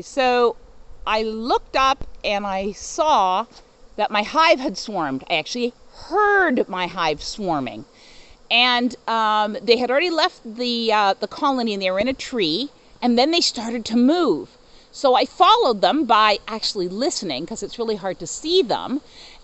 So I looked up and I saw that my hive had swarmed. I actually heard my hive swarming. And they had already left the colony and they were in a tree, and then they started to move. So I followed them by actually listening because it's really hard to see them.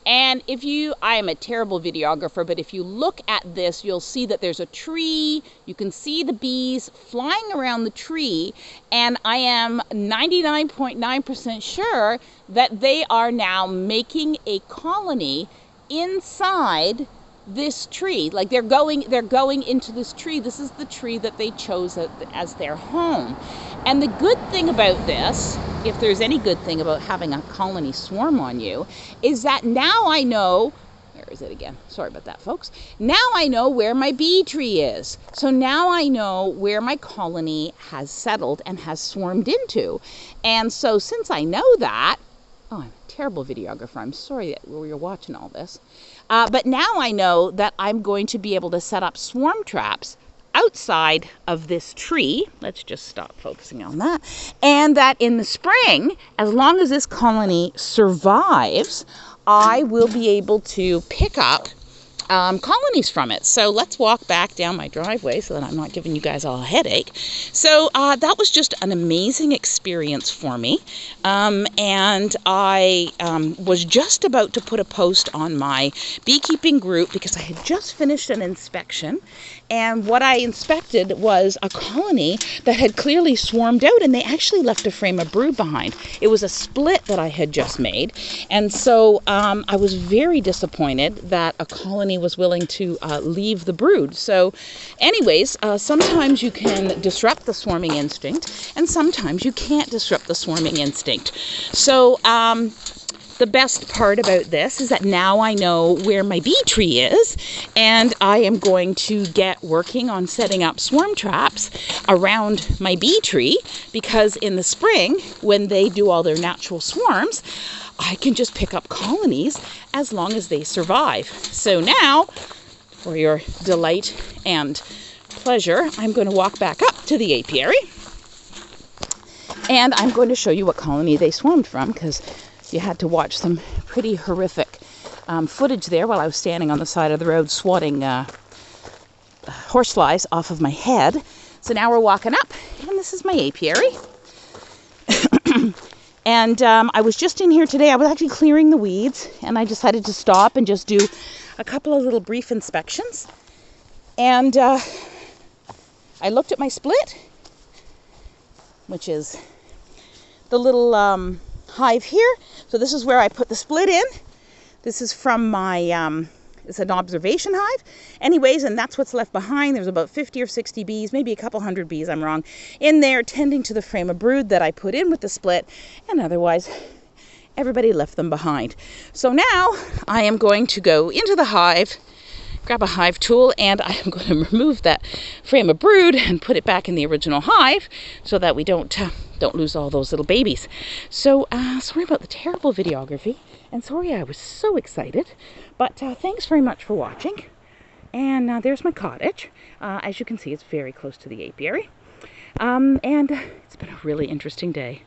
And I am a terrible videographer, but if you look at this, you'll see that there's a tree. You can see the bees flying around the tree, and I am 99.9% sure that they are now making a colony inside this tree. Like they're going into this tree. This is the tree that they chose as their home. And the good thing about this, if there's any good thing about having a colony swarm on you, is that now I know, where is it again? Sorry about that, folks. Now I know where my bee tree is. So now I know where my colony has settled and has swarmed into. And so since I know that, oh, I'm a terrible videographer. I'm sorry that you're watching all this. But now I know that I'm going to be able to set up swarm traps outside of this tree. Let's just stop focusing on that. And that in the spring, as long as this colony survives, I will be able to pick up colonies from it. So let's walk back down my driveway so that I'm not giving you guys all a headache. So that was just an amazing experience for me. And I was just about to put a post on my beekeeping group because I had just finished an inspection. And what I inspected was a colony that had clearly swarmed out, and they actually left a frame of brood behind. It was a split that I had just made. And so I was very disappointed that a colony was willing to leave the brood. So anyways, sometimes you can disrupt the swarming instinct, and sometimes you can't disrupt the swarming instinct. So the best part about this is that now I know where my bee tree is, and I am going to get working on setting up swarm traps around my bee tree, because in the spring, when they do all their natural swarms, I can just pick up colonies as long as they survive. So now, for your delight and pleasure, I'm going to walk back up to the apiary, and I'm going to show you what colony they swarmed from, because you had to watch some pretty horrific footage there while I was standing on the side of the road swatting horseflies off of my head. So now we're walking up, and this is my apiary. And I was just in here today. I was actually clearing the weeds, and I decided to stop and just do a couple of little brief inspections. And I looked at my split, which is the little hive here. So this is where I put the split in. This is from my, it's an observation hive. Anyways, and that's what's left behind. There's about 50 or 60 bees, maybe a couple hundred bees, I'm wrong, in there tending to the frame of brood that I put in with the split, and otherwise everybody left them behind. So now I am going to go into the hive, grab a hive tool, and I am going to remove that frame of brood and put it back in the original hive so that we don't lose all those little babies. So sorry about the terrible videography, and sorry I was so excited, but thanks very much for watching. And there's my cottage. As you can see, it's very close to the apiary, and it's been a really interesting day.